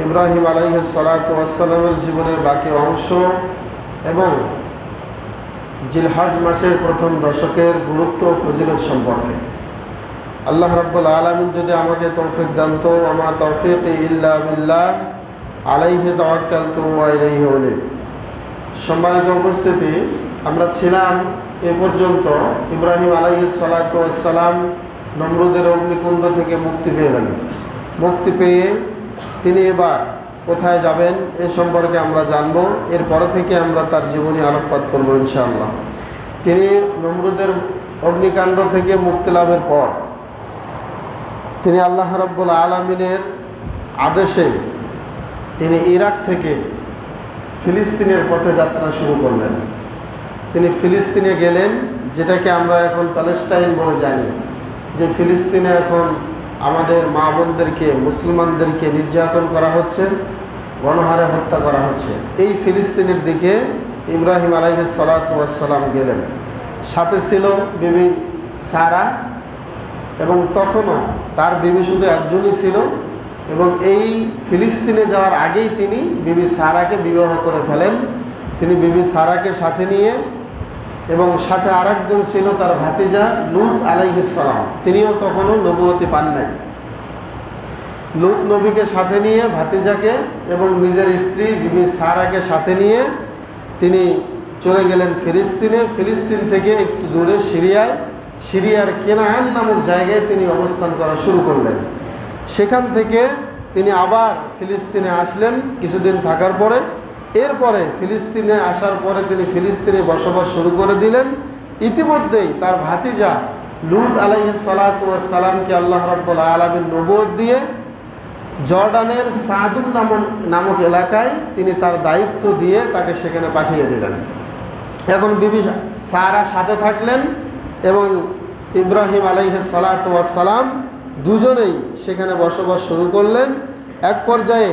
ইব্রাহিম আলাইহিস সালাতু ওয়াস সালামের জীবনের বাকি অংশ এবং জিলহজ মাসের প্রথম দশকের গুরুত্ব ও ফজিলত সম্পর্কে। আল্লাহ রাব্বুল আলামিন যদি আমাকে তৌফিক দান তো আমা তৌফিক ইল্লা বিল্লাহ আলাইহি তাওয়াক্কালতু ওয়া ইলাইহি উনীব। সম্মানিত উপস্থিতি, আমরা ছিলাম এ পর্যন্ত ইব্রাহিম আলাইহিস সালাতু ওয়াস সালাম নমরুদের অগ্নিকুণ্ড থেকে মুক্তি পেলেন। মুক্তি পেয়ে তিনি এবার কোথায় যাবেন এ সম্পর্কে আমরা জানব। এরপর থেকে আমরা তার জীবনী আলোকপাত করব ইনশাআল্লাহ। তিনি নমরুদের অগ্নিকাণ্ড থেকে মুক্তি লাভের পর তিনি আল্লাহ রাব্বুল আলামিনের আদেশে তিনি ইরাক থেকে ফিলিস্তিনের পথে যাত্রা শুরু করলেন। তিনি ফিলিস্তিনে গেলেন, যেটাকে আমরা এখন প্যালেস্টাইন বলে জানি, যে ফিলিস্তিনে এখন আমাদের মা বোনদেরকে, মুসলমানদেরকে নির্যাতন করা হচ্ছে, গণহারে হত্যা করা হচ্ছে। এই ফিলিস্তিনের দিকে ইব্রাহিম আলাইহিস সালাতু ওয়াস সালাম গেলেন। সাথে ছিল বিবি সারা, এবং তখনও তার বিবি শুধু একজনই ছিল, এবং এই ফিলিস্তিনে যাওয়ার আগেই তিনি বিবি সারাকে বিবাহ করে ফেলেন। তিনি বিবি সারাকে সাথে নিয়ে, এবং সাথে আরেকজন ছিল তার ভাতিজা লূত আলাইহিস সালাম, তিনিও তখনও নবুয়তি পান নাই। লূত নবীকে সাথে নিয়ে, ভাতিজাকে এবং নিজের স্ত্রী বিবি সারাকে সাথে নিয়ে তিনি চলে গেলেন ফিলিস্তিনে। ফিলিস্তিন থেকে একটু দূরে সিরিয়ার কেনান নামক জায়গায় তিনি অবস্থান করা শুরু করলেন। সেখান থেকে তিনি আবার ফিলিস্তিনে আসলেন কিছুদিন থাকার পরে। এরপরে ফিলিস্তিনে আসার পরে তিনি ফিলিস্তিনে বসবাস শুরু করে দিলেন। ইতিমধ্যেই তার ভাতিজা লূত আলাইহিস সালাতু ওয়াস সালামকে আল্লাহ রাব্বুল আলামিন নবুয়ত দিয়ে জর্ডানের সাদুম নামক এলাকায় তিনি তার দায়িত্ব দিয়ে তাকে সেখানে পাঠিয়ে দিলেন। এখন বিবি সারা সাথে থাকলেন এবং ইব্রাহিম আলাইহিস সালাতু ওয়াস সালাম দুজনেই সেখানে বসবাস শুরু করলেন। এক পর্যায়ে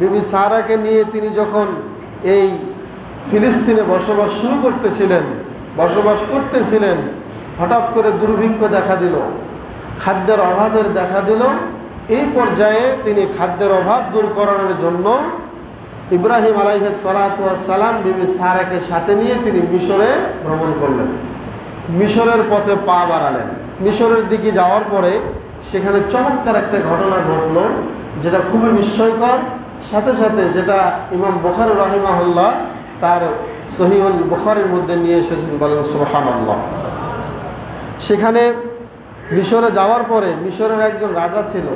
বিবি সারাকে নিয়ে তিনি যখন এই ফিলিস্তিনে বসবাস করতেছিলেন, হঠাৎ করে দুর্ভিক্ষ দেখা দিল, খাদ্যের অভাবের দেখা দিল। এই পর্যায়ে তিনি খাদ্যের অভাব দূর করানোর জন্য ইব্রাহিম আলাইহিস সালাতু ওয়াস সালাম বিবি সারাকে সাথে নিয়ে তিনি মিশরে ভ্রমণ করলেন। মিশরের পথে পা বাড়ালেন। মিশরের দিকে যাওয়ার পরে সেখানে চমৎকার একটা ঘটনা ঘটল, যেটা খুবই বিস্ময়কর। সাথে সাথে যেটা ইমাম বুখারী রাহিমাহুল্লাহ তার সহিহুল বুখারীর মধ্যে নিয়ে এসেছেন, বলেন সুবহানাল্লাহ। সেখানে মিশরে যাওয়ার পরে মিশরের একজন রাজা ছিল।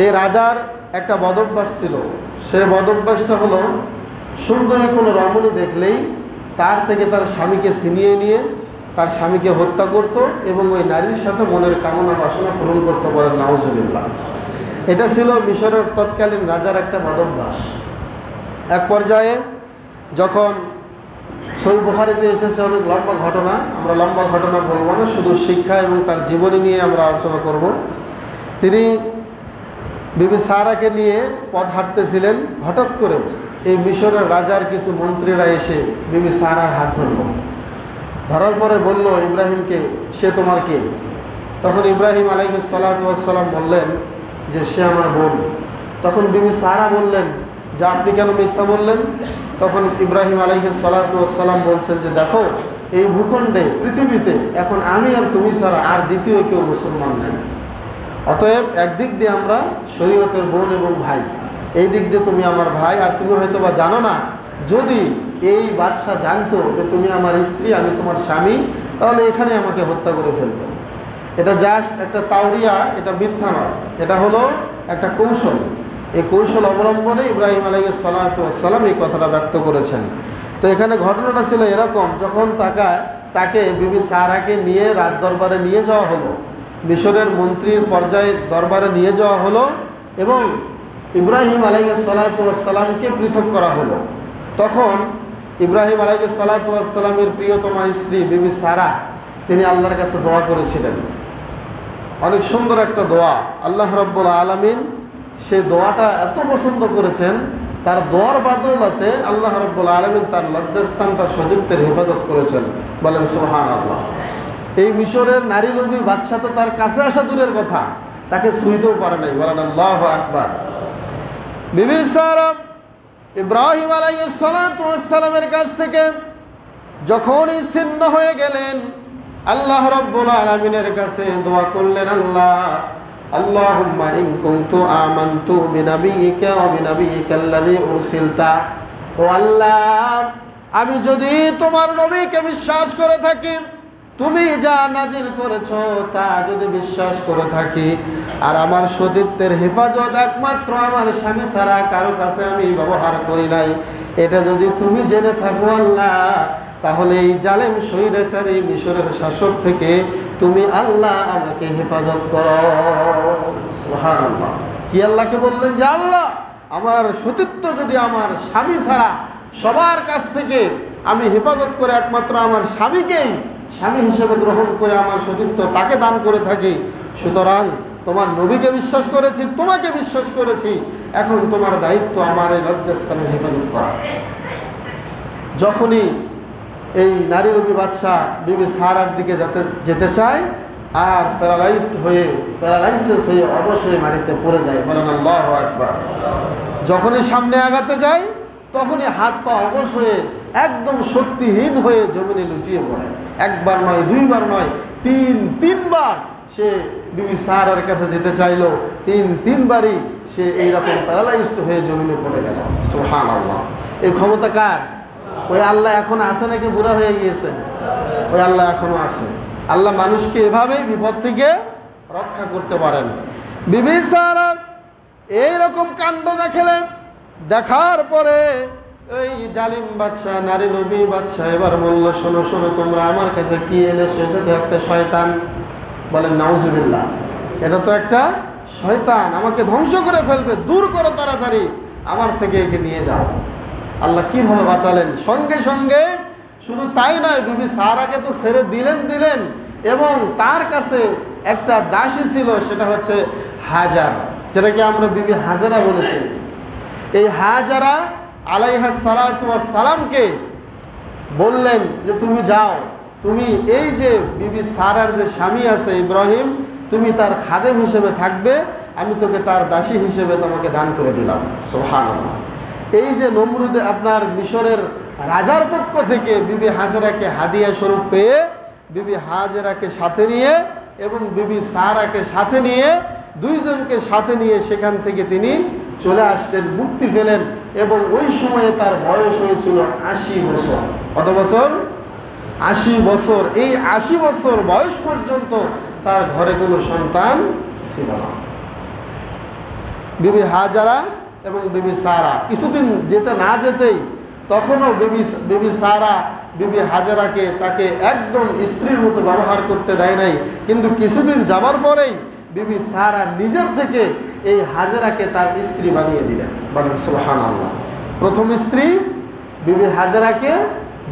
এই রাজার একটা বদভ্যাস ছিল। সে বদভ্যাসটা হলো, সুন্দরী কোনো রমণী দেখলেই তার থেকে তার স্বামীকে ছিনিয়ে নিয়ে তার স্বামীকে হত্যা করত এবং ওই নারীর সাথে মনের কামনা বাসনা পূরণ করতে, বলেন নাউজুবিল্লাহ। এটা ছিল মিশরের তৎকালীন রাজার একটা বদভ্যাস। এক পর্যায়ে যখন সহিহ বুখারীতে এসেছে অনেক লম্বা ঘটনা, আমরা লম্বা ঘটনা বলবো না, শুধু শিক্ষা এবং তার জীবনী নিয়ে আমরা আলোচনা করব। তিনি বিবি সারাকে নিয়ে পথ হাঁটতেছিলেন। হঠাৎ করে এই মিশরের রাজার কিছু মন্ত্রীরা এসে বিবি সারার হাত ধরার পরে বলল ইব্রাহিমকে, সে তোমার কে? তখন ইব্রাহিম আলাইহিস সালাতু ওয়াস সালাম বললেন যে সে আমার বোন। তখন বিবি সারা বললেন যে আপনি কেন মিথ্যা বললেন? তখন ইব্রাহিম আলাইহিস সালাতু ওয়াস সালাম বলছেন যে দেখো, এই ভূখণ্ডে, পৃথিবীতে এখন আমি আর তুমি ছাড়া আর দ্বিতীয় কেউ মুসলমান নাই। অতএব একদিক দিয়ে আমরা শরীয়তের বোন এবং ভাই, এই দিক দিয়ে তুমি আমার ভাই। আর তুমি হয়তো বা জানো না, যদি এই বাদশাহ জানতো যে তুমি আমার স্ত্রী, আমি তোমার স্বামী, তাহলে এখানে আমাকে হত্যা করে ফেলতো। এটা জাস্ট একটা তাওরিয়া, এটা মিথ্যা নয়, এটা হলো একটা কৌশল। এই কৌশল অবলম্বনে ইব্রাহিম আলাইহিস সালাতু ওয়াস সালাম এই কথাটা ব্যক্ত করেছেন। তো এখানে ঘটনাটা ছিল এরকম, যখন তাকে বিবি সারাকে নিয়ে রাজদরবারে নিয়ে যাওয়া হলো, মিশরের মন্ত্রীর পর্যায়ে দরবারে নিয়ে যাওয়া হলো এবং ইব্রাহিম আলাইহিস সালাতু ওয়াস সালামকে পৃথক করা হলো। তখন ইব্রাহিম আলাইহিস সালাতু ওয়াস সালামের প্রিয়তমা স্ত্রী বিবি সারা তিনি আল্লাহর কাছে দোয়া করেছিলেন। অনেক সুন্দর একটা দোয়া। আল্লাহ রাব্বুল আলামিন সেই দোয়াটা এত পছন্দ করেছেন, তার দোয়ার বাদৌলতে আল্লাহ রাব্বুল আলামিন তার লজ্জাস্থান, তার সতীত্বের হেফাজত করেছেন, বলেন সুবহানাল্লাহ। এই মিশরের নারী লোভী বাদশা তো তার কাছে আসা দূরের কথা, তাকে ছুঁইতেও পারে নাই, বলেন আল্লাহু আকবার। বিবি সারা ইব্রাহিম আলাইহিস সালাতু ওয়াস সালামের কাছ থেকে যখনই ছিন্ন হয়ে গেলেন, আল্লাহ রাব্বুল আলামিনের কাছে দোয়া করলেন, আল্লাহুম্মা ইন কুনতু আমানতু বিনাবিয়িকা ওয়া বিনাবিয়িকাল্লাযী উরসিলতা। ও আল্লাহ, আমি যদি তোমার নবীকে বিশ্বাস করে থাকি, তুমি যা নাজিল করেছো তা যদি বিশ্বাস করে থাকি, আর আমার সতীত্বের হেফাজত একমাত্র আমার স্বামী ছাড়া কারো কাছে আমি ব্যবহার করি নাই, এটা যদি তুমি জেনে থাকো আল্লাহ, তাহলে এই জালেম স্বৈরাচারী মিশরের শাসক থেকে তুমি আল্লাহ আমাকে হেফাজত করো। সুবহানাল্লাহ। কি আল্লাহকে বললেন যে আল্লাহ, আমার সতীত্ব যদি আমার স্বামী ছাড়া সবার কাছ থেকে আমি হেফাজত করে একমাত্র আমার স্বামীকেই স্বামী হিসেবে গ্রহণ করে আমার সতীত্ব তাকে দান করে থাকি, সুতরাং তোমার নবীকে বিশ্বাস করেছি, তোমাকে বিশ্বাস করেছি, এখন তোমার দায়িত্ব আমার এই লজ্জাস্থানের হেফাজত করা। যখনই এই নারী রূপী বাদশা বিবি সারার দিকে যেতে চায় আর প্যারালাইসিস হয়ে অবশ হয়ে মাটিতে পড়ে যায়, বলেন আল্লাহু আকবার। যখনই সামনে আগাতে যায় তখনই হাত পা অবশ হয়ে একদম শক্তিহীন হয়ে জমিনে লুটিয়ে পড়ে। একবার নয়, দুইবার নয়, তিনবার সে বিবি সারার কাছে যেতে চাইল, তিনবারই সে এইরকম প্যারালাইজড হয়ে জমিনে পড়ে গেল। সুবহানাল্লাহ। এই ক্ষমতা কার? ওই আল্লাহ এখন আছে নাকি বুড়া হয়ে গিয়েছে? ওই আল্লাহ এখনো আছে। আল্লাহ মানুষকে এভাবেই বিপদ থেকে রক্ষা করতে পারেন। বিবি সারা এইরকম কাণ্ড দেখলেন, দেখার পরে এই জালিম বাদশা, নারী নবী বাদশা এবার বলল, শোনো শোনো, তোমরা আমার কাছে কি এনেছো? এটা তো একটা শয়তান। বলেন নাউজুবিল্লাহ, এটা তো একটা শয়তান, আমাকে ধ্বংস করে ফেলবে, দূর করো তাড়াতাড়ি, আমার থেকে একে নিয়ে যাও। আল্লাহ কিভাবে বাঁচালেন? সঙ্গে সঙ্গে শুধু তাই নয়, বিবি সারাকে তো ছেড়ে দিলেন এবং তার কাছে একটা দাসী ছিল, সেটা হচ্ছে হাজার, যেটাকে আমরা বিবি হাজারা বলেছি। এই হাজারা আলাইহাস সালাতু ওয়াস সালামকে বললেন যে তুমি যাও, তুমি এই যে বিবি সারার যে স্বামী আছে ইব্রাহিম, তুমি তার খাদেম হিসেবে থাকবে, আমি তোকে তার দাসী হিসেবে তোমাকে দান করে দিলাম। সুবহানাল্লাহ। এই যে নমরুদ আপনার মিশরের রাজার পক্ষ থেকে বিবি হাজেরাকে হাদিয়া স্বরূপ পেয়ে বিবি হাজেরাকে সাথে নিয়ে এবং বিবি সারাকে সাথে নিয়ে, দুইজনকে সাথে নিয়ে সেখান থেকে তিনি চলে আসলেন, মুক্তি পেলেন। এবং ওই সময়ে তার বয়স হয়েছিল 80 বছর। কত বছর? 80 বছর। এই 80 বছর বয়স পর্যন্ত তার ঘরে কোনো সন্তান ছিল না। বিবি হাজারা এবং বিবি সারা কিছুদিন যেতে না যেতেই তখনও বিবি সারা বিবি হাজারাকে তাকে একদম স্ত্রীর মতো ব্যবহার করতে দেয় নাই, কিন্তু কিছুদিন যাবার পরেই বিবি সারা নিজের থেকে এই হাজারাকে তার স্ত্রী বানিয়ে দিলেন। বলেন সুবহানাল্লাহ। প্রথম স্ত্রী বিবি হাজারাকে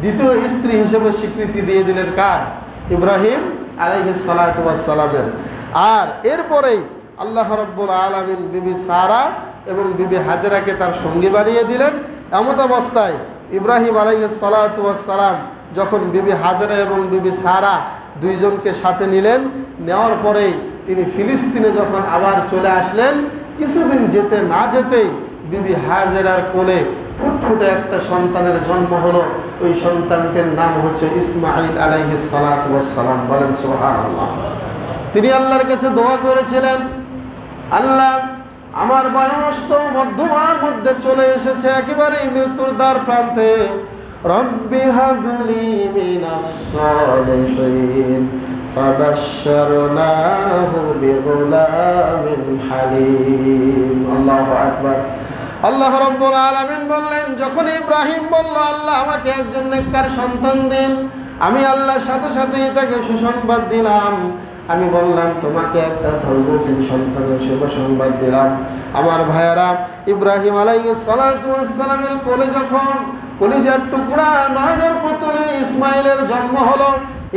দ্বিতীয় স্ত্রী হিসেবে স্বীকৃতি দিয়ে দিলেন কার? ইব্রাহিম আলাইহিস সালাতু ওয়াস সালামের। আর এরপরেই আল্লাহ রাব্বুল আলামিন বিবি সারা এবং বিবি হাজারাকে তার সঙ্গী বানিয়ে দিলেন। এমত অবস্থায় ইব্রাহিম আলাইহিস সালাতু ওয়াস সালাম যখন বিবি হাজারা এবং বিবি সারা দুইজনকে সাথে নিলেন, নেওয়ার পরেই তিনি ফিলিস্তিনে যখন আবার চলে আসলেন, কিছুদিন যেতে না যেতেই বিবি হাজারার কোলে ফুটফুটে একটা সন্তানের জন্ম হলো। ওই সন্তানটির নাম হচ্ছে ইসমাঈল আলাইহিস সালাতু ওয়াস সালাম। বলেন সুবহানাল্লাহ। তিনি আল্লাহর কাছে দোয়া করেছিলেন, আল্লাহ, আমার বয়স তো মধ্যমার মধ্যে চলে এসেছে, একেবারেই মৃত্যুর দ্বার প্রান্তে, রব্বি হাবলি মিনাস সালিহিন ফাবাশশারনাহু বিগুলামিন হালিম। আল্লাহু আকবার। আল্লাহ রাব্বুল আলামিন বললেন, যখন ইব্রাহিম বলল, আল্লাহ আমাকে একজন নেককার সন্তান দিন, আমি আল্লাহর সাথে সাথেই তাকে সুসংবাদ দিলাম। আমি বললাম, তোমাকে একটা ধৈর্যশীল সন্তানের শুভ সংবাদ দিলাম। আমার ভাইয়েরা, ইব্রাহিম আলাইহিস সালাতু ওয়াস সালামের কোলে যখন কলিজার টুকরা নয়নের পুতুলে ইসমাইলের জন্ম হলো,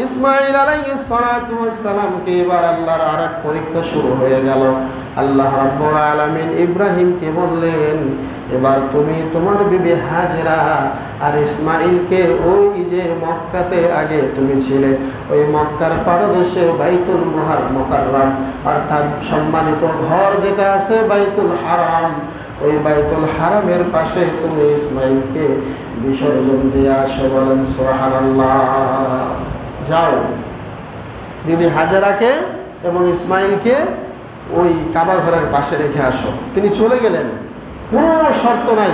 ইসমাইল আলাইহিস সালাতু ওয়াস সালামকে এবার আল্লাহর আরেক পরীক্ষা শুরু হয়ে গেল। আল্লাহ রাব্বুল আলামিন ইব্রাহিমকে বললেন, এবার তুমি তোমার বিবি হাজেরা আর ইসমাইলকে ওই যে মক্কাতে আগে তুমি ছিলে, ওই মক্কার পাদদেশে বাইতুল মুকাররম অর্থাৎ সম্মানিত ঘর যেটা আছে বাইতুল হারাম, ওই বাইতুল হারামের পাশে তুমি ইসমাইলকে বিসর্জন দিয়ে আসো। বলেন সুবহানাল্লাহ। যাও বিবি হাজেরাকে এবং ইসমাইলকে ওই কাবা ঘরের পাশে রেখে আসো। তিনি চলে গেলেন, কোনো শর্ত নাই,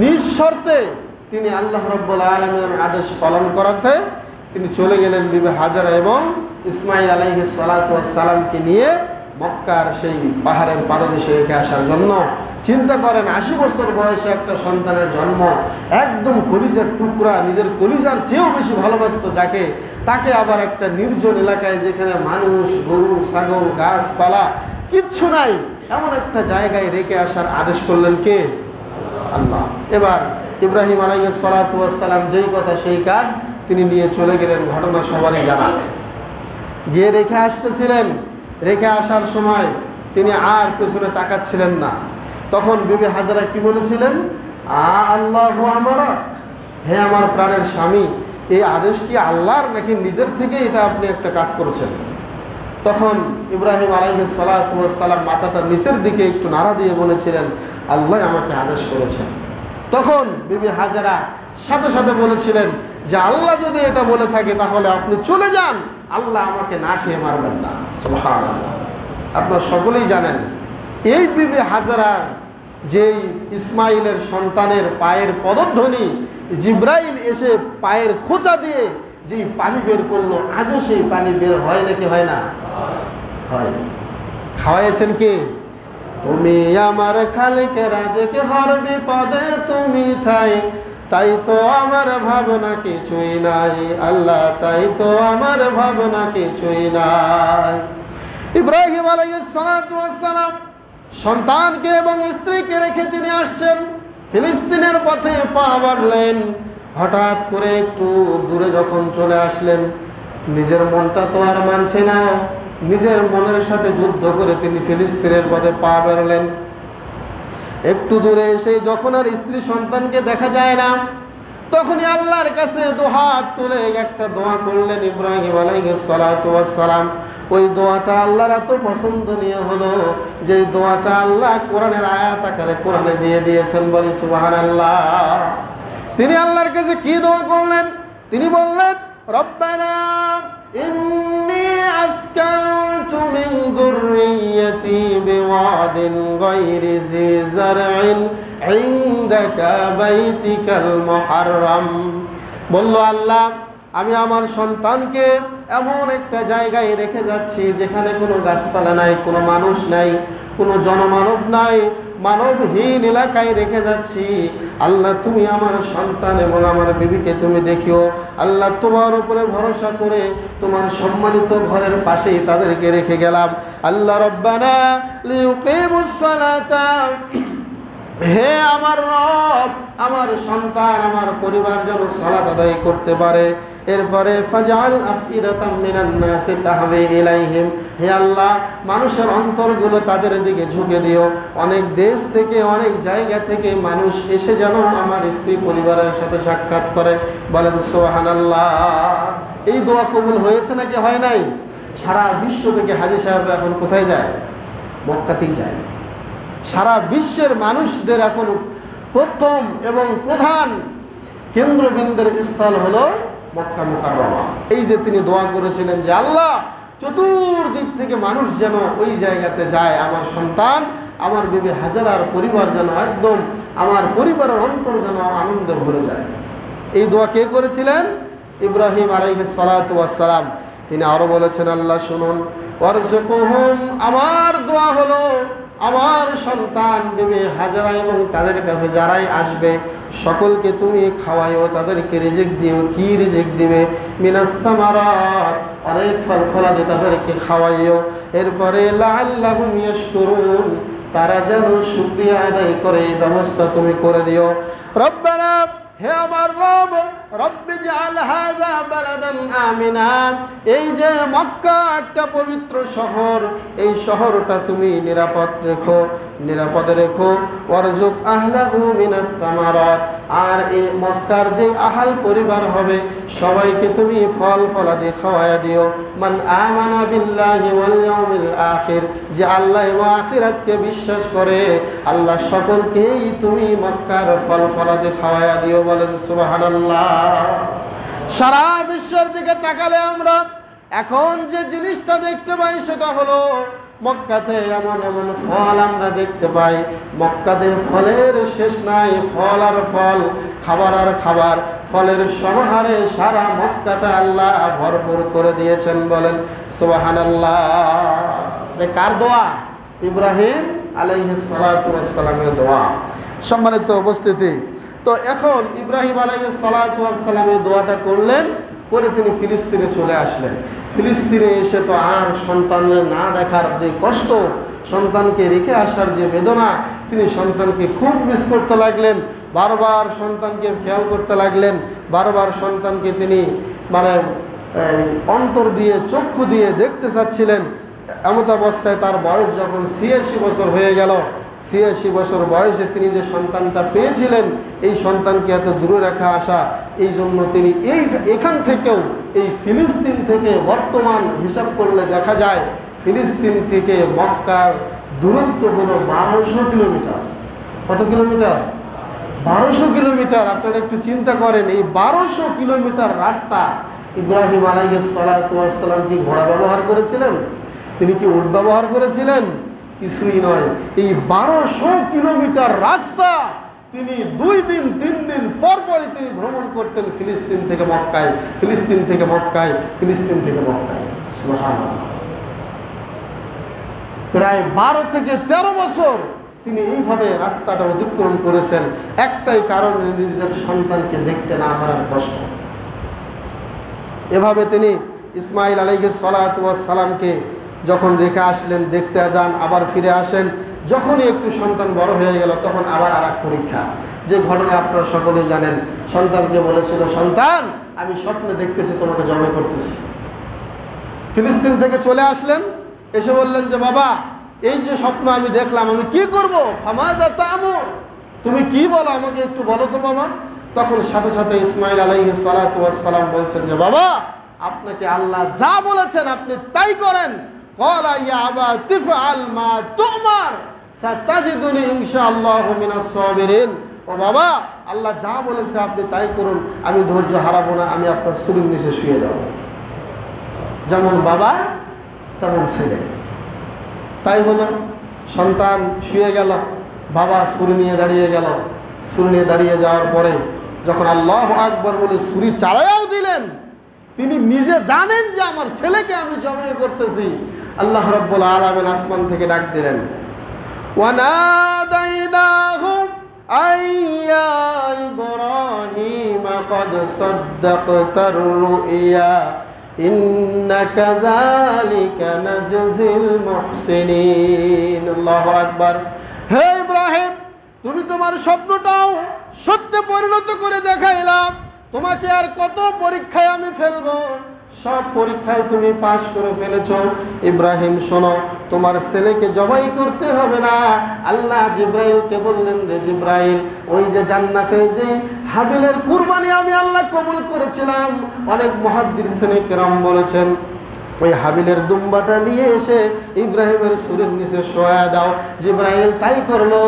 নিঃশর্তে তিনি আল্লাহ রাব্বুল আলামিনের আদেশ পালন করাতে তিনি চলে গেলেন বিবি হাজেরা এবং ইসমাইল আলাইহিস সালাতু ওয়াস সালামকে নিয়ে মক্কার সেই পাহাড়ের পাদদেশে রেখে আসার জন্য। চিন্তা করেন, 80 বছর বয়সে একটা সন্তানের জন্ম, একদম কলিজার টুকরা, নিজের কলিজার চেয়েও বেশি ভালোবাসতো যাকে, তাকে আবার একটা নির্জন এলাকায় যেখানে মানুষ, গরু, ছাগল, গাছপালা কিচ্ছু নাই, এমন একটা জায়গায় রেখে আসার আদেশ করলেন কে? আল্লাহ। এবার ইব্রাহিম আলাইহিস সালাতু ওয়াস সালাম যেই কথা সেই কাজ, তিনি নিয়ে চলে গেলেন। ঘটনা সবারই জানা। গিয়ে রেখে আসতেছিলেন, রেখে আসার সময় তিনি আর পেছনে তাকাচ্ছিলেন না। তখন বিবি হাজেরা কি বলেছিলেন? আল্লাহু আমারাক, হে আমার প্রাণের স্বামী, এই আদেশ কি আল্লাহর নাকি নিজের থেকে এটা আপনি একটা কাজ করছেন? তখন ইব্রাহিম আলাইহিস সালাতু ওয়াস সালাম মাথাটা নিচের দিকে একটু নাড়া দিয়ে বলেছিলেন, আল্লাহ আমাকে আদেশ করেছেন। তখন বিবি হাজেরা সাথে সাথে বলেছিলেন যে আল্লাহ যদি এটা বলে থাকে তাহলে আপনি চলে যান, আল্লাহ আমাকে না খেয়ে মারবেন না। সুবহানাল্লাহ। আপনারা সকলেই জানেন এই বিবি হাজেরার যেই ইসমাইলের সন্তানের পায়ের পদধ্বনি, জিব্রাইল এসে পায়ের খোঁচা দিয়ে যেই পানি বের করলো, আজও সেই পানি বের হয় নাকি হয় না? হয়। খাওয়াইছেন কে? তুমি আমার খালিক রাজকে হর বিপদে তুমি ঠাই, তাই তো আমার ভাবনা কিছুই নাই আল্লাহ, তাই তো আমার ভাবনা কিছুই নাই। ইব্রাহিম আলাইহিস সালাতু ওয়াস সালাম সন্তানকে এবং স্ত্রীকে রেখে তিনি আসছেন, ফিলিস্তিনের পথে পা বাড়লেন। হঠাৎ করে একটু দূরে যখন চলে আসলেন, নিজের মনটা তো আর মানছে না, নিজের মনের সাথে যুদ্ধ করে তিনি ফিলিস্তিনের পথে পা বাড়লেন। একটু দূরে এসে যখন আর স্ত্রী সন্তানকে দেখা যায় না, তখনই আল্লাহর কাছে দুহাত তুলে একটা দোয়া করলেন ইব্রাহিম আলাইহিস সালাতু ওয়াস সালাম। ওই দোয়াটা আল্লাহর এত পছন্দনীয় হলো যে দোয়াটা আল্লাহ কোরআনের আয়াত আকারে কোরআনে দিয়ে দিয়েছেন। বলি সুবহানাল্লাহ। তিনি আল্লাহর কাছে কি দোয়া করলেন? তিনি বললেন, রব্বানা ইন্নী আসকানতু মিন যুররিয়্যাতি বিওয়াদিন গায়রি জি যারইন ইনদাকা বাইতিকাল মুহাররম। বলল, আল্লাহ আমি আমার সন্তানকে এমন একটা জায়গায় রেখে যাচ্ছি যেখানে কোনো গাছপালা নাই, কোনো মানুষ নাই, কোনো জনমানব নাই, মানবহীন এলাকায় রেখে যাচ্ছি। আল্লাহ তুমি আমার সন্তান এবং আমার বিবিকে তুমি দেখিও। আল্লাহ তোমার উপরে ভরসা করে তোমার সম্মানিত ঘরের পাশেই তাদেরকে রেখে গেলাম। আল্লাহ রব্বানা লিয়ুকিমুস সালাতা, হে আমার রব, আমার সন্তান আমার পরিবার যেন সালাত আদায় করতে পারে। এরপরে ফাজআল আফইদাতাম মিনান নাসি তাহবি ইলাইহিম, হে আল্লাহ মানুষের অন্তরগুলো তাদের দিকে ঝুঁকে দিও। অনেক দেশ থেকে অনেক জায়গা থেকে মানুষ এসে যেন আমার স্ত্রী পরিবারের সাথে সাক্ষাৎ করে। বলেন সুবহানাল্লাহ। এই দোয়া কবুল হয়েছে নাকি হয় নাই? সারা বিশ্ব থেকে হাজী সাহেবরা এখন কোথায় যায়? মক্কাতেই যায়। সারা বিশ্বের মানুষদের এখন প্রথম এবং প্রধান কেন্দ্রবিন্দুর স্থল হলো মক্কা মুকাররমা। এই যে তিনি দোয়া করেছিলেন যে আল্লাহ চতুর্দিক থেকে মানুষ যেন ওই জায়গাতে যায়, আমার সন্তান আমার বিবি হাজেরার পরিবার যেন একদম আমার পরিবারের অন্তর যেন আনন্দে ভরে যায়। এই দোয়া কে করেছিলেন? ইব্রাহিম আলাইহিস সালাতু ওয়াস সালাম। তিনি আরো বলেছেন, আল্লাহ শুনুন, ওয়ারযুকহুম, আমার দোয়া হলো আমার সন্তান বিবি হাজেরা এবং তাদের কাছে যারাই আসবে সকলকে তুমি খাওয়াইও, তাদেরকে রিজিক দিও। কি রিজিক দিবে? মিনাস সামারাত, অনেক ফল ফলাদি তাদেরকে খাওয়াইও। এরপরে লাআল্লাহুম ইয়াশকুরুন, তারা যেন শুকরিয়া আদায় করে এই ব্যবস্থা তুমি করে দিও। রব্বানা হে আমার রব, রব্বি জাআল হাযা বালাদান আমিনা, এই যে মক্কা একটা পবিত্র শহর, এই শহরটা তুমি নিরাপদে রেখো। ওয়ারযুক আহলাহু মিনাস সামারাত, আর এই মক্কার যে আহাল পরিবার হবে সবাইকে তুমি ফল ফলাদি খাওয়ায়া দিও। মান আমানা বিল্লাহি ওয়াল ইয়াউমিল আখির, যে আল্লাহ এবং আখিরাতকে বিশ্বাস করে, আল্লাহ সকলকেই তুমি মক্কার ফল ফলাদি খাওয়ায়া দিও। বলেন সুবহানাল্লাহ। সারা বিশ্বের দিকে তাকালে আমরা এখন যে জিনিসটা দেখতে পাই সেটা হলো মক্কাতে এমন এমন ফল আমরা দেখতে পাই, মক্কাতে ফলের শেষ নাই, ফল আর ফল, খাবার আর খাবার, ফলের সমাহারে সারা মক্কাটা আল্লাহ ভরপুর করে দিয়েছেন। বলেন সুবহানাল্লাহ। কার দোয়া? ইব্রাহিম আলাইহিস সালাতু ওয়াস সালামের দোয়া। সম্মানিত উপস্থিতি, তো এখন ইব্রাহিম আলাইহিস সালাতু ওয়াস সালামের দোয়াটা করলেন, পরে তিনি ফিলিস্তিনে চলে আসলেন। ফিলিস্তিনে এসে তো আর সন্তানের না দেখার যে কষ্ট, সন্তানকে রেখে আসার যে বেদনা, তিনি সন্তানকে খুব মিস করতে লাগলেন। বারবার সন্তানকে খেয়াল করতে লাগলেন, বারবার সন্তানকে তিনি অন্তর দিয়ে, চক্ষু দিয়ে দেখতে চাচ্ছিলেন। এমত অবস্থায় তার বয়স যখন ৮৬ বছর হয়ে গেল, ৮৬ বছর বয়সে তিনি যে সন্তানটা পেয়েছিলেন, এই সন্তানকে এত দূরে রেখে আসা, এই জন্য তিনি এখান থেকেও, এই ফিলিস্তিন থেকে বর্তমান হিসাব করলে দেখা যায় ফিলিস্তিন থেকে মক্কার দূরত্ব হলো ১২০০ কিলোমিটার। কত কিলোমিটার? ১২০০ কিলোমিটার। আপনারা একটু চিন্তা করেন, এই ১২০০ কিলোমিটার রাস্তা ইব্রাহিম আলাইহিস সালাতু ওয়াস সালাম কি ঘোড়া ব্যবহার করেছিলেন? তিনি কি উট ব্যবহার করেছিলেন? কিছুই নয়। এই ১২০০ কিলোমিটার রাস্তা তিনি ২ দিন ৩ দিন পরপরই তিনি ভ্রমণ করতেন, ফিলিস্তিন থেকে মক্কায়, ফিলিস্তিন থেকে মক্কায়, ফিলিস্তিন থেকে মক্কায়। সুবহানাল্লাহ। প্রায় ১২ থেকে ১৩ বছর তিনি এইভাবে রাস্তাটা অতিক্রম করেছেন, একটাই কারণ, নিজের সন্তানকে দেখতে না পারার কষ্ট। এভাবে তিনি ইসমাইল আলাইহিস সালাতু ওয়াস সালামকে যখন রেখে আসলেন, দেখতে যান, আবার ফিরে আসেন। যখনই একটু সন্তান বড় হয়ে গেল তখন আবার আর এক পরীক্ষা, যে ঘটনা আপনারা সকলেই জানেন। সন্তানকে বলেছিল, সন্তান আমি স্বপ্নে দেখতেছি তোমাকে জবাই করতেছি। ফিলিস্তিন থেকে চলে আসলেন, এসে বললেন যে বাবা, এই যে স্বপ্ন আমি দেখলাম, আমি কি করবো? ফামাযা তা'মুর, তুমি কি বলো আমাকে একটু বলো তো বাবা। তখন সাথে সাথে ইসমাইল আলাইহিস সালাতু ওয়াস সালাম বলছেন যে বাবা, আপনাকে আল্লাহ যা বলেছেন আপনি তাই করেন। ক্বালা ইয়া আবা তিফআল মা তু'মার সাতাজিদুনি ইনশাআল্লাহু মিনাস সাবিরিন। ও বাবা, আল্লাহ যা বলেছে আপনি তাই করুন, আমি ধৈর্য হারাবো না, আমি আপনার ছুরির নিচে শুয়ে যাব। যেমন বাবা তেমন ছেলে। তাই হলো, সন্তান শুয়ে গেল, বাবা ছুরি নিয়ে দাঁড়িয়ে গেল। ছুরি নিয়ে দাঁড়িয়ে যাওয়ার পরে যখন আল্লাহু আকবার বলে ছুরি চালায়াও দিলেন, তিনি নিজে জানেন যে আমার ছেলেকে আমি জবাই করতেছি। আল্লাহ রাব্বুল আলামিন আসমান থেকে ডাক দিলেন, ওয়ানাদাইনাহু আইয়া ইব্রাহিম ক্বাদ সাদ্দাকতার রুইয়া ইন্না কাযালিকা নাজজিল মুহসিনিন। আল্লাহু আকবার। হে ইব্রাহিম, তুমি তোমার স্বপ্নটাও সত্যে পরিণত করে দেখাইলাম। তোমাকে আর কত পরীক্ষায় আমি ফেলবো, সব পরীক্ষায় তুমি পাশ করে ফেলেছ। ইব্রাহিম শোনো, তোমার ছেলেকে জবাই করতে হবে না। আল্লাহ জিব্রাইলকে বললেন, রে জিব্রাইল, ওই যে জান্নাতের যে হাবিলের কুরবানি আমি আল্লাহ কবুল করেছিলাম, অনেক মুহাদ্দিসিনে কেরাম বলেছেন ওই হাবিলের দুম্বাটা নিয়ে এসে ইব্রাহিমের ছুরির নিচে শোয়া দাও। জিব্রাইল তাই করলো।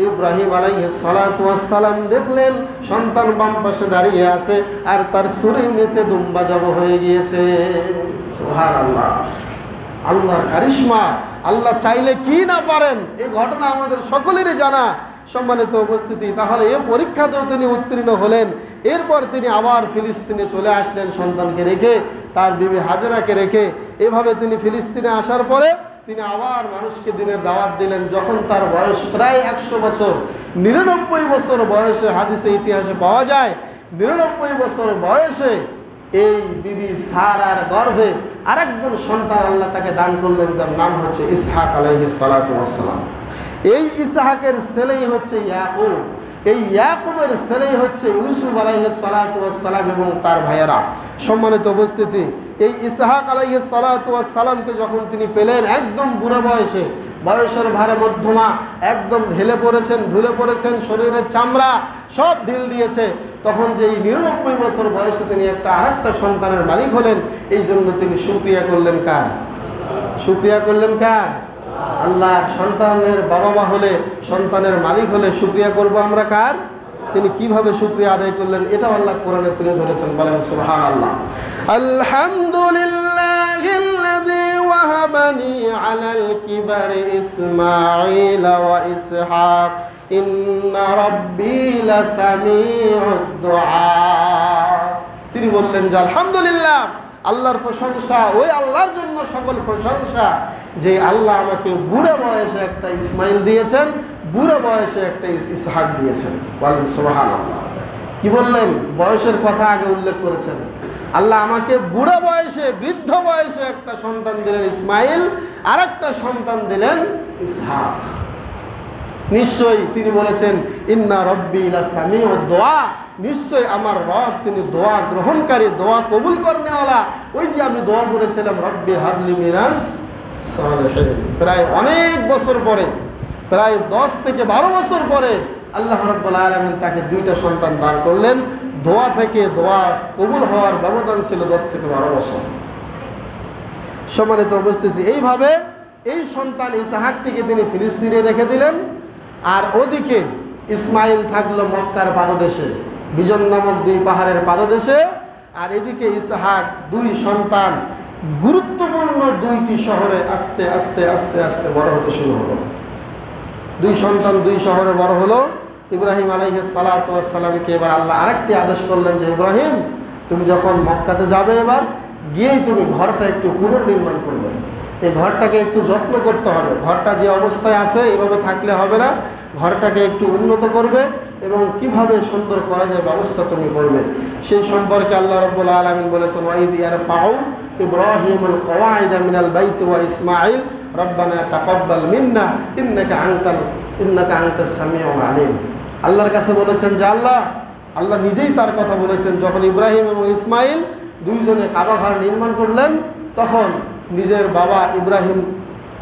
ইব্রাহিম আলাইহিস সালাতু ওয়াস সালাম দেখলেন সন্তান বাম পাশে দাঁড়িয়ে আছে আর তার ছুরির নিচে দুম্বা জব হয়ে গিয়েছে। সুবহানাল্লাহ। আল্লাহর কারিশমা, আল্লাহ চাইলে কি না পারেন, এই ঘটনা আমাদের সকলেরই জানা। সম্মানিত উপস্থিতি, তাহলে এই পরীক্ষাতেও তিনি উত্তীর্ণ হলেন। এরপর তিনি আবার ফিলিস্তিনে চলে আসলেন সন্তানকে রেখে, তার বিবি হাজেরাকে রেখে। এভাবে তিনি ফিলিস্তিনে আসার পরে তিনি আবার মানুষকে দিনের দাওয়াত দিলেন। যখন তার বয়স প্রায় ১০০ বছর, ৯৯ বছর বয়সে, হাদিসে ইতিহাসে পাওয়া যায় ৯৯ বছর বয়সে এই বিবি সারার গর্ভে আরেকজন সন্তান আল্লাহ তাকে দান করলেন, যার নাম হচ্ছে ইসহাক আলাইহিস সালাতু ওয়াস সালাম। এই ইসহাকের ছেলেই হচ্ছে ইয়াকুব। এই ইয়াকুবের ছেলেই হচ্ছে ইউসুফ আলাইহিস সালাতু ওয়াস সালাম এবং তার ভাইয়েরা। সম্মানিত উপস্থিতি, এই ইসহাক আলাইহিস সালাতু ওয়াস সালামকে যখন তিনি পেলেন একদম বুড়ো বয়সে, বয়সের ভারে মধ্যমা, একদম ঢেলে পড়েছেন, ঢুলে পড়েছেন, শরীরের চামড়া সব ঢিল দিয়েছে, তখন যে এই 99 বছর বয়সে তিনি আরেকটা সন্তানের মালিক হলেন, এই জন্য তিনি শুকরিয়া করলেন কার? শুকরিয়া করলেন কার? আল্লাহর। সন্তানের বাবা হলে, সন্তানের মালিক হলে শুকরিয়া করব আমরা কার? তিনি কিভাবে শুকরিয়া আদায় করলেন এটাও আল্লাহ কোরআনে তুলে ধরেছেন। বলেন সুবহানাল্লাহ। আলহামদুলিল্লাহিল্লাযী ওয়াহাবানি আলাল কিবারি ইসমাঈল ওয়া ইসহাক ইন্না রাব্বী লাসামিউদ দুআ। তিনি বললেন যে আলহামদুলিল্লাহ, আল্লাহর প্রশংসা ওই আল্লাহর জন্য সকল প্রশংসা যে আল্লাহ আমাকে বুড়ো বয়সে একটা ইসমাইল দিয়েছেন, বুড়ো বয়সে একটা ইসহাক দিয়েছেন। বলেন সুবহানাল্লাহ। কি বললেন? বয়সের কথা আগে উল্লেখ করেছেন। আল্লাহ আমাকে বুড়ো বয়সে, বৃদ্ধ বয়সে একটা সন্তান দিলেন ইসমাইল, আর একটা সন্তান দিলেন ইসহাক। নিশ্চয়ই তিনি বলেছেন ইন্না রব্বি লাসামিউদ দুআ, নিশ্চয় আমার রব তিনি দোয়া গ্রহণকারী, দোয়া কবুল করনেওয়ালা। ওই যে আমি দোয়া করেছিলাম রব্বি হাবলি মিনাস সালিহিন, প্রায় অনেক বছর পরে, প্রায় 10 থেকে 12 বছর পরে আল্লাহ রাব্বুল আলামিন তাকে 2টা সন্তান দান করলেন। দোয়া থেকে দোয়া কবুল হওয়ার ব্যবধান ছিল 10 থেকে 12 বছর। সম্মানিত উপস্থিতি, এইভাবে এই সন্তান ইসহাকটিকে তিনি ফিলিস্তিনে রেখে দিলেন, আর ওদিকে ইসমাইল থাকলো মক্কার পাদদেশে, বিজন নামক 2 পাহাড়ের পাদদেশে, আর এদিকে ইসহাক 2 সন্তান গুরুত্বপূর্ণ 2টি শহরে আস্তে আস্তে আস্তে আস্তে বড় হতে শুরু হলো। 2 সন্তান 2 শহরে বড় হলো। ইব্রাহিম আলাইহিস সালাতু ওয়াস সালামকে এবার আল্লাহ আরেকটি আদেশ করলেন যে ইব্রাহিম, তুমি যখন মক্কাতে যাবে এবার গিয়েই তুমি ঘরটা একটু পুনর্নির্মাণ করবে। এই ঘরটাকে একটু যত্ন করতে হবে। ঘরটা যে অবস্থায় আছে এভাবে থাকলে হবে না, ঘরটাকে একটু উন্নত করবে এবং কিভাবে সুন্দর করা যায় ব্যবস্থা তুমি করবে। সেই সম্পর্কে আল্লাহ রাব্বুল আলামিন বলেছেন ওয়াইদ ইয়ারফাউ ইব্রাহিমুল কওয়াইদা মিনাল বাইতি ওয়া ইসমাঈল রব্বানা তাকাব্বাল মিন্না ইন্নাকা আনতাস সামিউল আলিম। আল্লাহর কাছে বলেছেন যে আল্লাহ নিজেই তার কথা বলেছেন, যখন ইব্রাহিম এবং ইসমাইল 2 জনে কাবা ঘর নির্মাণ করলেন, তখন নিজের বাবা ইব্রাহিম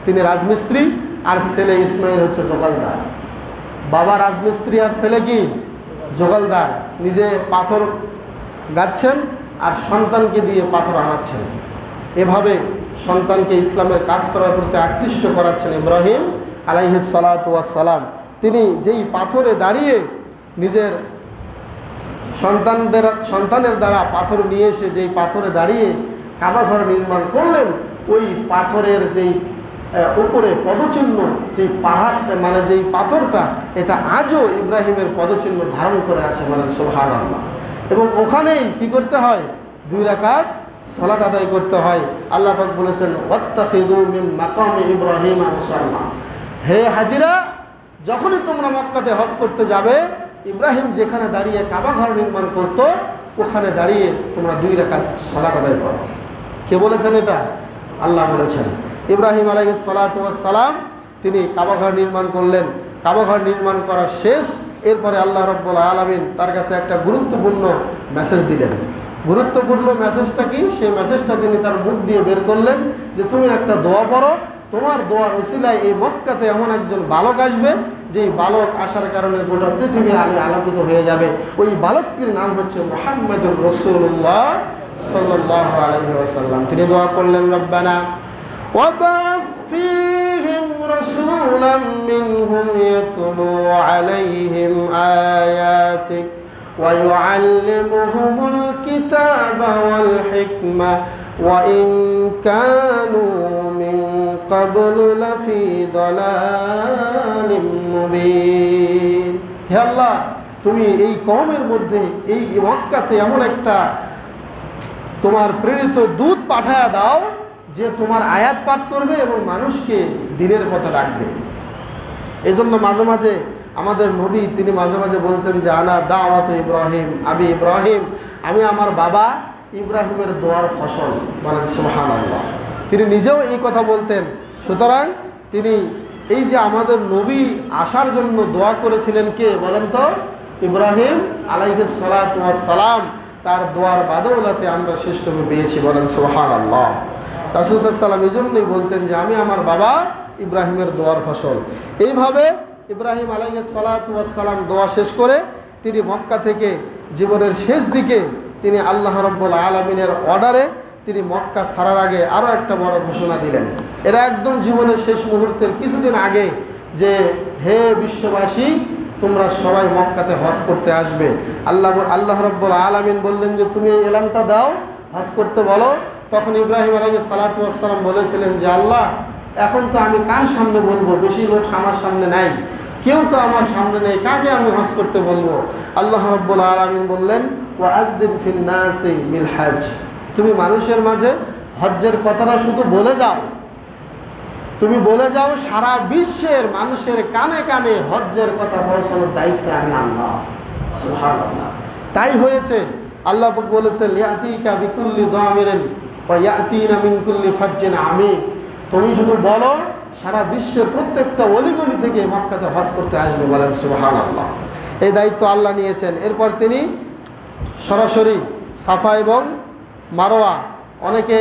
তিনি রাজমিস্ত্রি আর ছেলে ইসমাইল হচ্ছে জোগালদার। বাবা রাজমিস্ত্রি আর ছেলে কি? জোগালদার। নিজে পাথর গাচ্ছেন আর সন্তানকে দিয়ে পাথর আনাচ্ছেন। এভাবে সন্তানকে ইসলামের কাজ করার প্রতি আকৃষ্ট করাচ্ছেন ইব্রাহিম আলাইহিস সালাতু ওয়াস সালাম। তিনি যেই পাথরে দাঁড়িয়ে নিজের সন্তানের দ্বারা পাথর নিয়ে এসে যেই পাথরে দাঁড়িয়ে কাবা ঘর নির্মাণ করলেন, ওই পাথরের যেই উপরে পদচিহ্ন, যেই পাহাড় মানে যেই পাথরটা, এটা আজও ইব্রাহিমের পদচিহ্ন ধারণ করে আছে। বলেন সুবহানাল্লাহ। এবং ওখানেই কি করতে হয়? 2 রাকাত সালাত আদায় করতে হয়। আল্লাহ পাক বলেছেন ওয়াত্তাখিযু মিন মাকামি ইব্রাহিমা মুসাল্লা। হে হাজিরা, যখনই তোমরা মক্কাতে হজ করতে যাবে, ইব্রাহিম যেখানে দাঁড়িয়ে কাবা ঘর নির্মাণ করত, ওখানে দাঁড়িয়ে তোমরা 2 রাকাত সালাত আদায় করো। কে বলেছেন এটা? আল্লাহ বলেছেন। ইব্রাহিম আলাইহিস সালাতু ওয়াস সালাম তিনি কাবা ঘর নির্মাণ করলেন। কাবা ঘর নির্মাণ করার শেষ, এরপরে আল্লাহ রাব্বুল আলামিন তার কাছে একটা গুরুত্বপূর্ণ মেসেজ দিলেন। গুরুত্বপূর্ণ মেসেজটা কি? সেই মেসেজটা তিনি তার মুখ দিয়ে বের করলেন যে তুমি একটা দোয়া পড়ো, তোমার দোয়ার ওসিলায় এই মক্কাতে এমন একজন বালক আসবে, যেই বালক আসার কারণে গোটা পৃথিবী আলোকিত হয়ে যাবে। ওই বালকটির নাম হচ্ছে মুহাম্মদুর রাসূলুল্লাহ সাল্লাল্লাহু আলাইহি ওয়াসাল্লাম। তিনি দোয়া করলেন রব্বানা ওয়াবাস ফীহিম রাসূলাম মিনহুম ইয়াতলু আলাইহিম আয়াতিক ওয়া ইউআল্লিমুহুমুল কিতাবা ওয়াল হিকমা ওয়া ইন কানু মিন ক্বাবলু লাফি দালালিম মুবিন। হে আল্লাহ, তুমি এই কওমের মধ্যে, এই মক্কাতে এমন একটা তোমার প্রেরিত দূত পাঠায়া দাও যে তোমার আয়াত পাঠ করবে এবং মানুষকে দ্বীনের কথা ডাকবে। এই জন্য মাঝে মাঝে আমাদের নবী তিনি মাঝে মাঝে বলতেন যে আনা দাওয়াত ইব্রাহিম আবি ইব্রাহিম, আমি আমার বাবা ইব্রাহিমের দোয়ার ফসল। বলেন সুবহানাল্লাহ। তিনি নিজেও এই কথা বলতেন। সুতরাং তিনি এই যে আমাদের নবী আসার জন্য দোয়া করেছিলেন কে বলেন তো? ইব্রাহিম আলাইহিস সালাতু ওয়াস সালাম। তার দোয়ার বাদৌলাতে আমরা শেষ নবী পেয়েছি, বলেন সুবহানাল্লাহ। রাসূল সাল্লাল্লাহু আলাইহি ওয়াসাল্লাম এই জন্যই বলতেন যে আমি আমার বাবা ইব্রাহিমের দোয়ার ফসল। এইভাবে ইব্রাহিম আলাইহিস সালাতু ওয়াস সালাম দোয়া শেষ করে তিনি মক্কা থেকে জীবনের শেষ দিকে তিনি আল্লাহ রাব্বুল আলামিনের অর্ডারে তিনি মক্কা ছাড়ার আগে আরও একটা বড় ঘোষণা দিলেন। এরা একদম জীবনের শেষ মুহূর্তের কিছুদিন আগে যে হে বিশ্ববাসী, তোমরা সবাই মক্কাতে হজ করতে আসবে। আল্লাহ রাব্বুল আলামিন বললেন যে তুমি এই এলানটা দাও, হজ করতে বলো। তখন ইব্রাহিম আলাইহিস সালাতু ওয়াস সালাম বলেছিলেন যে আল্লাহ, এখন তো আমি কার সামনে বলবো? বেশি লোক আমার সামনে নাই, কেউ তো আমার সামনে নেই, কাকে আমি হজ করতে বলবো? আল্লাহ রাব্বুল আলামিন বললেন ওয়াআদ্দিন ফিন নাসি বিল হজ, তুমি মানুষের মাঝে হজ্জের কথাটা শুধু বলে যাও, তুমি বলে যাও সারা বিশ্বের মানুষের কানে কানে হজ্জের কথা পৌঁছানোর দায়িত্ব আমি আল্লাহ। সুবহানাল্লাহ। তাই হয়েছে। আল্লাহ পাক বলেছেন ইয়াতিকা বিকুল্লি দামিরিন ওয়া ইয়াতিনা মিন কুল্লি ফাজ্জিন আমিক, তুমি শুধু বলো সারা বিশ্বের প্রত্যেকটা অলিগলি থেকে মক্কাতে হজ করতে আসবে, বলেন সুবহানাল্লাহ। এই দায়িত্ব আল্লাহ নিয়েছেন। এরপর তিনি সরাসরি সাফা এবং মারোয়া, অনেকে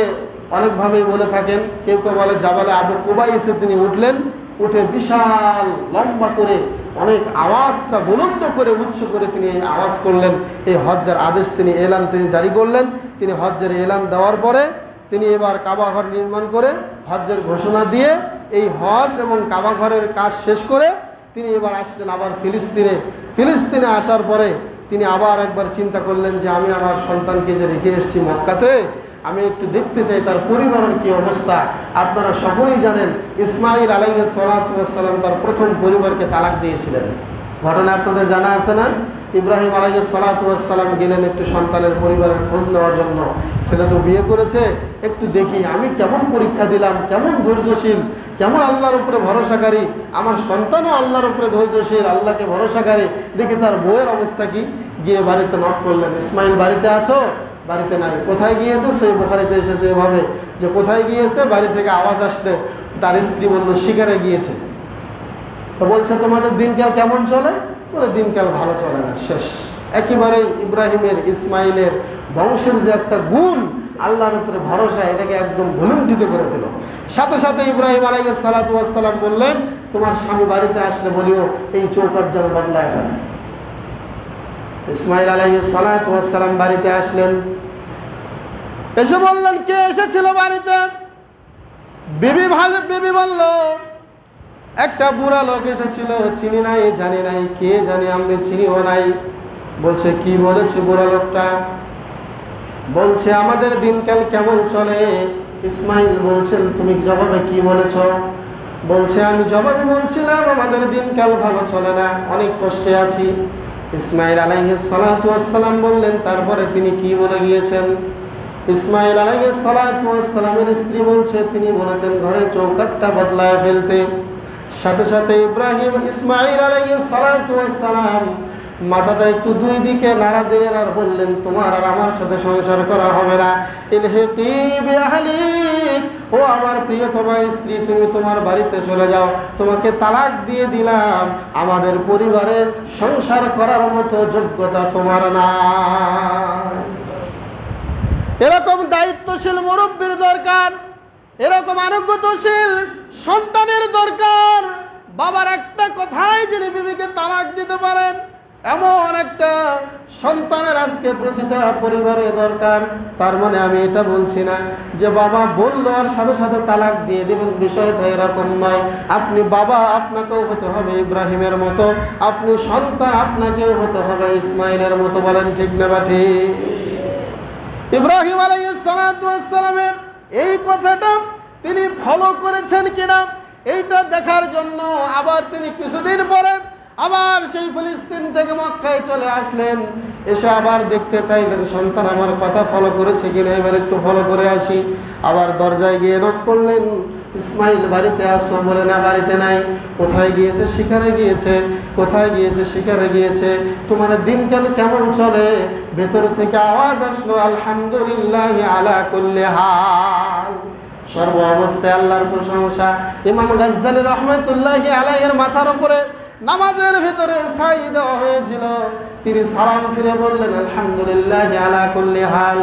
অনেকভাবেই বলে থাকেন, কেউ কেউ বলে জাবালে আবু কুবাইসে তিনি উঠলেন, উঠে বিশাল লম্বা করে অনেক আওয়াজটা বুলন্দ করে উচ্চ করে তিনি আওয়াজ করলেন। এই হজ্জের আদেশ তিনি এলান তিনি জারি করলেন। তিনি হজ্জের এলান দেওয়ার পরে তিনি এবার কাবাঘর নির্মাণ করে হজ্জের ঘোষণা দিয়ে এই হজ এবং কাবাঘরের কাজ শেষ করে তিনি এবার আসলেন আবার ফিলিস্তিনে আসার পরে তিনি আবার একবার চিন্তা করলেন যে আমি আমার সন্তানকে যে রেখে এসেছি মক্কাতে, আমি একটু দেখতে চাই তার পরিবারের কি অবস্থা। আপনারা সকলেই জানেন ইসমাঈল আলাইহিস সালাতু ওয়াস সালাম তার প্রথম পরিবারকে তালাক দিয়েছিলেন। ঘটনা আপনাদের জানা আছে না? ইব্রাহিম আলাইহিস সালাতু ওয়াস সালাম গেলেন একটু সন্তানের পরিবারের খোঁজ নেওয়ার জন্য। ছেলে তো বিয়ে করেছে, একটু দেখি আমি কেমন পরীক্ষা দিলাম, কেমন ধৈর্যশীল, কেমন আল্লাহর উপরে ভরসাকারী, আমার সন্তানও আল্লাহর উপরে ধৈর্যশীল, আল্লাহকে ভরসাকারী, দেখি তার বউয়ের অবস্থা কি। গিয়ে বাড়িতে নক করলেন, ইসমাঈল বাড়িতে আছো? বাড়িতে নাই। কোথায় গিয়েছে? সেই বুখারীতে এসেছে এভাবে যে কোথায় গিয়েছে, বাড়ি থেকে আওয়াজ আসলে তার স্ত্রী বলল শিকারে গিয়েছে। তো বলছে তোমাদের দিনকাল কেমন চলে? বলে দিনকাল ভালো চলে না, শেষ। একেবারেই ইব্রাহিমের ইসমাইলের বংশের যে একটা গুণ, আল্লাহর উপরে ভরসা, এটাকে একদম ভুলুণ্ঠিত করে দিল। সাথে সাথে ইব্রাহিম আলাইহিস সালাতু ওয়াস সালাম বললেন তোমার স্বামী বাড়িতে আসলে বলিও এই চৌকাঠ যেন বদলায় ফেলে। ইসমাঈল আলাইহিস সালাতু ওয়াস সালাম বাড়িতে আসলেন, এসে বললেন কে এসেছিল বাড়িতে? বিবি বলল একটা বুড়া লোক এসেছিল, চিনি নাই, জানি নাই, কে জানি, আমি চিনিও নাই। বলছে কি বলেছে বুড়া লোকটা? বলছে আমাদের দিনকাল কেমন চলে। ইসমাঈল বলছেন তুমি জবাবে কি বলেছ? বলছে আমি জবাবে বলছিলাম আমাদের দিনকাল ভালো চলে না, অনেক কষ্টে আছি। ইসমাঈল আলাইহিস সালাতু ওয়াস সালাম বললেন তারপরে তিনি কি বলে গিয়েছেন? ইসমাঈল আলাইহিস সালাতু ওয়াস সালামের স্ত্রী বলছে তিনি বলেছেন ঘরের চৌকাঠটা বদলায় ফেলতে। সাথে সাথে ইসমাঈল আলাইহিস সালাতু ওয়াস সালাম মাথাটা একটু দুই দিকে নাড়া দিলেন আর বললেন তোমার আর আমার সাথে সংসার করা হবে না। ইলহিকি বিআহলিক, ও আমার প্রিয়তমা স্ত্রী তুমি তোমার বাড়িতে চলে যাও, তোমাকে তালাক দিয়ে দিলাম, আমাদের পরিবারের সংসার করার মতো যোগ্যতা তোমার নাই। এরকম দায়িত্বশীল মুরব্বীর দরকার, এরকম আনুগত্যশীল সন্তানের দরকার। বাবার একটা কথাই যিনি বিবিকে তালাক দিতে পারেন, এমন একটা সন্তানের আজকে প্রতিটা পরিবারে দরকার। তার মানে আমি এটা বলছি না যে বাবা বললো আর সাথে সাথে তালাক দিয়ে দেবেন, বিষয়টা এরকম নয়। আপনি বাবা, আপনাকেও হতে হবে ইব্রাহিমের মতো, আপনি সন্তান, আপনাকেও হতে হবে ইসমাঈলের মতো। বলেন ঠিক না বাঠি? ইব্রাহিম আলাইহিস সালাতু ওয়াস সালামের এই কথাটা তিনি ফলো করেছেন কিনা এইটা দেখার জন্য আবার তিনি কিছুদিন পরে আবার সেই ফিলিস্তিন থেকে মক্কায় চলে আসলেন। এসে আবার দেখতে চাইলেন সন্তান আমার কথা ফলো করেছে কিনা, এবার একটু ফলো করে আসি। আবার দরজায় গিয়ে নক করলেন, ইসমাঈল বাড়িতে আসো? বলে না, বাড়িতে নাই। কোথায় গিয়েছে? শিকারে গিয়েছে। কোথায় গিয়েছে? শিকারে গিয়েছে। তোমার দিনকাল কেমন চলে? ভেতর থেকে আওয়াজ আসলো আলহামদুলিল্লাহ আলা কুল্লি হাল। সর্ব অবস্থায় আল্লাহর প্রশংসা। ইমাম গাজ্জালী রহমাতুল্লাহি আলাইহির মাথার উপরে নামাজের ভিতরে ছাই দেওয়া হয়েছিল। তিনি সালাম ফিরে বললেন আলহামদুলিল্লাহি আলা কুল্লি হাল।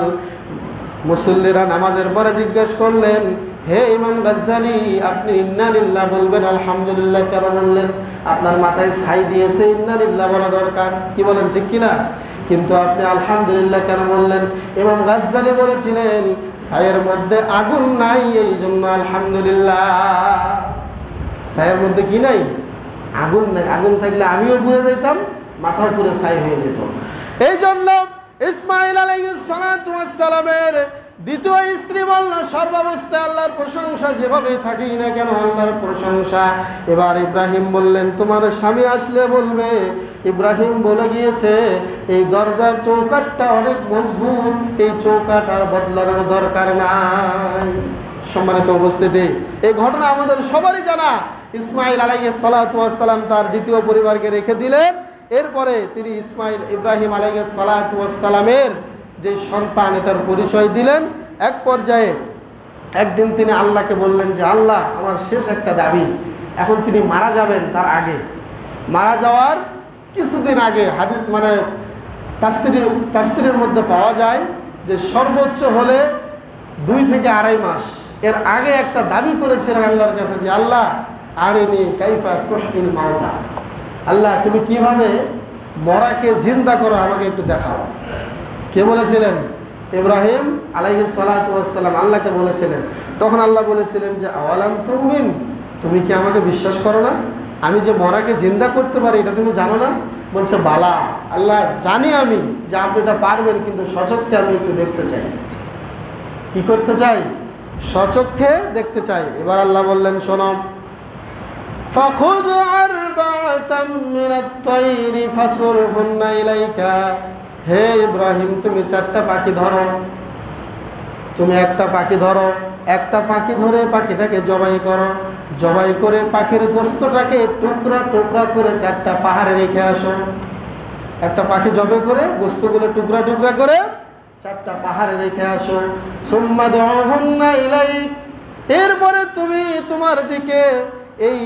মুসল্লিরা নামাজের পরে জিজ্ঞেস করলেন, হে ইমাম গাজ্জালী, আপনি ইন্না লিল্লাহ বলবেন, আলহামদুলিল্লাহ কেন বললেন? আপনার মাথায় ছাই দিয়েছে, ইন্না লিল্লাহ বলা দরকার, কি বলেন ঠিক কিনা? কিন্তু আপনি আলহামদুলিল্লাহ কেন বললেন? ইমাম গাজ্জালী বলেছিলেন, ছাইয়ের মধ্যে আগুন নাই, এই জন্য আলহামদুলিল্লাহ। ছাইয়ের মধ্যে কি নাই? আগুন নাই। আগুন থাকলে আমিও পুড়ে যেতাম, মাথার পুরে ছাই হয়ে যেত। এই জন্য ইসমাঈল আলাইহিস সালাতু ওয়াস সালামের দ্বিতীয় স্ত্রী বলল, সর্বাবস্থায় আল্লাহর প্রশংসা, যেভাবেই থাকি না কেন আল্লাহর প্রশংসা। এবার ইব্রাহিম বললেন, তোমার স্বামী আসলে বলবে। ইব্রাহিম বলে গিয়েছে, এই দরজার চৌকাঠটা অনেক মজবুত, এই চৌকাঠ আর বদলানোর দরকার নাই। সম্মানিত উপস্থিতি, এই ঘটনা আমাদের সবারই জানা। ইসমাঈল আলাইহিস সালাতু ওয়াস সালাম তার দ্বিতীয় পরিবারকে রেখে দিলেন। এরপরে তিনি ইব্রাহিম আলাইহিস সালাতু ওয়াস সালামের যে সন্তান, এটার পরিচয় দিলেন। এক পর্যায়ে একদিন তিনি আল্লাহকে বললেন যে, আল্লাহ, আমার শেষ একটা দাবি। এখন তিনি মারা যাবেন, তার আগে, মারা যাওয়ার কিছুদিন আগে হাদিস মানে তাফসিরের মধ্যে পাওয়া যায় যে সর্বোচ্চ হলে 2 থেকে 2.5 মাস এর আগে একটা দাবি করেছিলেন আল্লাহর কাছে যে, আল্লাহ, আরিনি কাইফা তুহইল মাউতা, আল্লাহ, তুমি কিভাবে মরাকে জিন্দা করো, আমাকে একটু দেখাও। কে বলেছিলেন? ইব্রাহিম আলাইহিস সালাতু ওয়াস সালাম আল্লাহকে বলেছিলেন। তখন আল্লাহ বলেছিলেন যে, আওয়ালাম তুমিন, তুমি কি আমাকে বিশ্বাস করো না? আমি যে মরাকে জিন্দা করতে পারি, এটা তুমি জানো না? বলছে, বালা, আল্লাহ, জানি আমি যে আপনি এটা পারবেন, কিন্তু সচক্ষে আমি একটু দেখতে চাই। কি করতে চাই? সচক্ষে দেখতে চাই। এবার আল্লাহ বললেন, শোনো, ফাখুদ আরবাতাম মিনাত তায়রি ফাসুরহুন্না ইলাইকা। হে ইব্রাহিম, তুমি 4টা পাখি ধরো। তুমি একটা পাখি ধরো, একটা পাখি ধরে পাখিটাকে জবাই করো। জবাই করে পাখির গোশতটাকে টুকরা টুকরা করে 4টা পাহাড়ে রেখে আসো। একটা পাখি জবাই করে গোশতগুলো টুকরা টুকরা করে 4টা পাহাড়ে রেখে আসো। সুম্মা দুহুন্না ইলাইক। এরপরে তুমি তোমার দিকে এই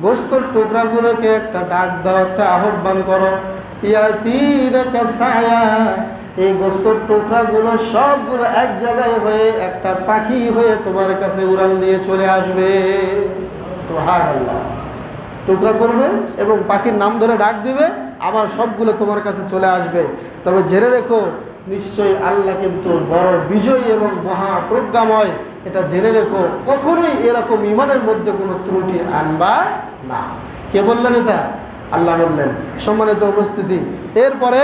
গোশতের টুকরাগুলোকে একটা ডাক দাও, একটা আহ্বান করো। ইয়াতিনাকা সায়া। এই গোশতের টুকরাগুলো সবগুলো এক জায়গায় হয়ে একটা পাখি হয়ে তোমার কাছে উড়াল দিয়ে চলে আসবে। সুবহানাল্লাহ। টুকরা করবে এবং পাখির নাম ধরে ডাক দিবে, আবার সবগুলো তোমার কাছে চলে আসবে। তবে জেনে রেখো, নিশ্চয়ই আল্লাহ কিন্তু বড় বিজয়ী এবং মহাপ্রজ্ঞাময়। এটা জেনে রেখো, কখনোই এরকম ইমানের মধ্যে কোনো ত্রুটি আনবা না। কে বললেন এটা? আল্লাহ বললেন। সম্মানিত উপস্থিতি, এরপরে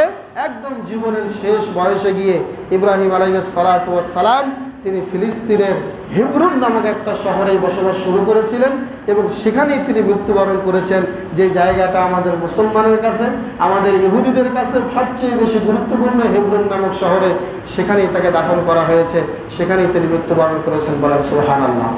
একদম জীবনের শেষ বয়সে গিয়ে ইব্রাহিম আলাইহিস সালাতু ওয়াস সালাম তিনি ফিলিস্তিনের হেব্রন নামক একটা শহরে বসবাস শুরু করেছিলেন এবং সেখানেই তিনি মৃত্যুবরণ করেছেন। যে জায়গাটা আমাদের মুসলমানের কাছে, আমাদের ইহুদিদের কাছে সবচেয়ে বেশি গুরুত্বপূর্ণ, হেব্রন নামক শহরে, সেখানেই তাকে দাফন করা হয়েছে। সেখানেই তিনি মৃত্যুবরণ করেছেন। বলেন সুবহানাল্লাহ।